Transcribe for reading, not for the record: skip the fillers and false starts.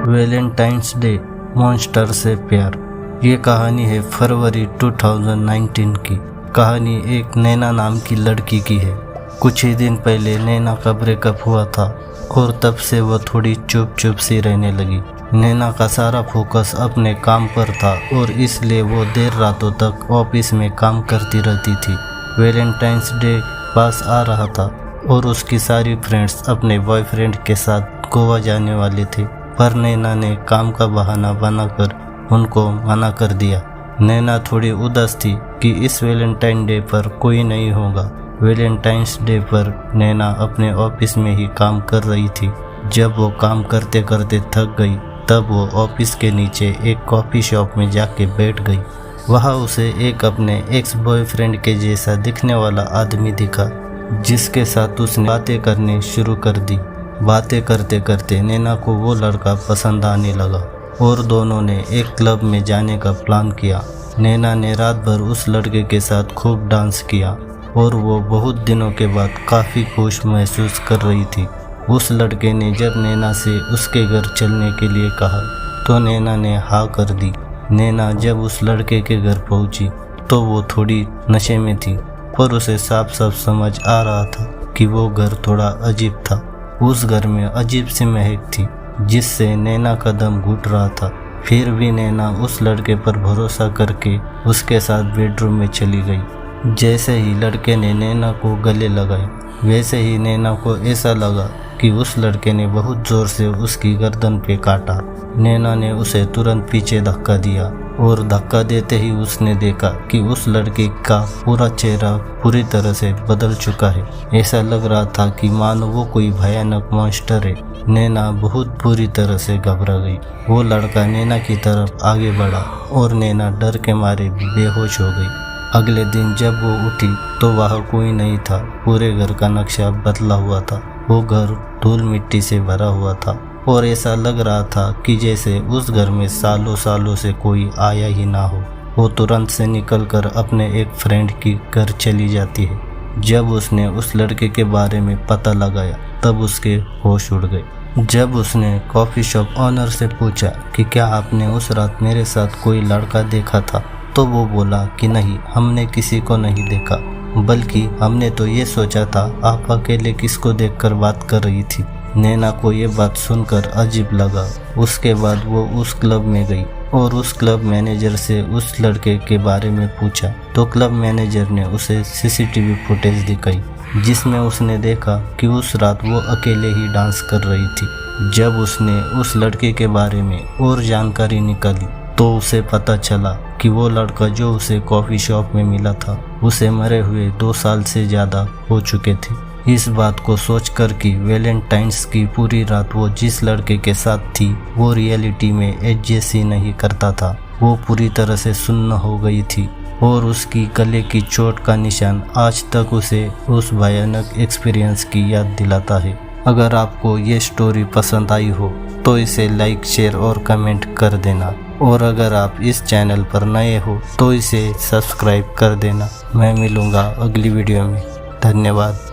Valentine's day monster से प्यार। ये कहानी है फरवरी 2019 की। कहानी एक नैना नाम की लड़की की है। कुछ ही दिन पहले नैना का ब्रेकअप हुआ था और तब से वह थोड़ी चुप चुप सी रहने लगी। नैना का सारा फोकस अपने काम पर था और इसलिए वो देर रातों तक ऑफिस में काम करती रहती थी। वैलेंटाइंस डे पास आ रहा था और उसकी सारी फ्रेंड्स अपने बॉयफ्रेंड के साथ गोवा जाने वाले थे, पर नैना ने काम का बहाना बनाकर उनको मना कर दिया। नैना थोड़ी उदास थी कि इस वैलेंटाइन डे पर कोई नहीं होगा। वैलेंटाइंस डे पर नैना अपने ऑफिस में ही काम कर रही थी। जब वो काम करते करते थक गई तब वो ऑफिस के नीचे एक कॉफ़ी शॉप में जाके बैठ गई। वहाँ उसे एक अपने एक्स बॉयफ्रेंड के जैसा दिखने वाला आदमी दिखा, जिसके साथ उसने बातें करनी शुरू कर दी। बातें करते करते नैना को वो लड़का पसंद आने लगा और दोनों ने एक क्लब में जाने का प्लान किया। नैना ने रात भर उस लड़के के साथ खूब डांस किया और वो बहुत दिनों के बाद काफ़ी खुश महसूस कर रही थी। उस लड़के ने जब नैना से उसके घर चलने के लिए कहा तो नैना ने हाँ कर दी। नैना जब उस लड़के के घर पहुंची तो वो थोड़ी नशे में थी, पर उसे साफ साफ समझ आ रहा था कि वो घर थोड़ा अजीब था। उस घर में अजीब सी महक थी जिससे नैना का दम घुट रहा था। फिर भी नैना उस लड़के पर भरोसा करके उसके साथ बेडरूम में चली गई। जैसे ही लड़के ने नैना को गले लगाया, वैसे ही नैना को ऐसा लगा कि उस लड़के ने बहुत ज़ोर से उसकी गर्दन पे काटा। नैना ने उसे तुरंत पीछे धक्का दिया और धक्का देते ही उसने देखा कि उस लड़के का पूरा चेहरा पूरी तरह से बदल चुका है। ऐसा लग रहा था कि मानो वो कोई भयानक मॉन्स्टर है। नैना बहुत बुरी तरह से घबरा गई। वो लड़का नैना की तरफ आगे बढ़ा और नैना डर के मारे बेहोश हो गई। अगले दिन जब वो उठी तो वहाँ कोई नहीं था। पूरे घर का नक्शा बदला हुआ था। वो घर धूल मिट्टी से भरा हुआ था और ऐसा लग रहा था कि जैसे उस घर में सालों सालों से कोई आया ही ना हो। वो तुरंत से निकलकर अपने एक फ्रेंड की घर चली जाती है। जब उसने उस लड़के के बारे में पता लगाया तब उसके होश उड़ गए। जब उसने कॉफ़ी शॉप ऑनर से पूछा कि क्या आपने उस रात मेरे साथ कोई लड़का देखा था, तो वो बोला कि नहीं, हमने किसी को नहीं देखा, बल्कि हमने तो ये सोचा था आप अकेले किसको देखकर बात कर रही थी। नैना को ये बात सुनकर अजीब लगा। उसके बाद वो उस क्लब में गई और उस क्लब मैनेजर से उस लड़के के बारे में पूछा तो क्लब मैनेजर ने उसे सीसीटीवी फुटेज दिखाई जिसमें उसने देखा कि उस रात वो अकेले ही डांस कर रही थी। जब उसने उस लड़के के बारे में और जानकारी निकाली तो उसे पता चला कि वो लड़का जो उसे कॉफ़ी शॉप में मिला था उसे मरे हुए 2 साल से ज़्यादा हो चुके थे। इस बात को सोचकर कि वैलेंटाइंस की पूरी रात वो जिस लड़के के साथ थी वो रियलिटी में एडजस्ट ही नहीं करता था। वो पूरी तरह से सुन्न हो गई थी और उसकी गले की चोट का निशान आज तक उसे उस भयानक एक्सपीरियंस की याद दिलाता है। अगर आपको ये स्टोरी पसंद आई हो तो इसे लाइक, शेयर और कमेंट कर देना, और अगर आप इस चैनल पर नए हो तो इसे सब्सक्राइब कर देना। मैं मिलूँगा अगली वीडियो में। धन्यवाद।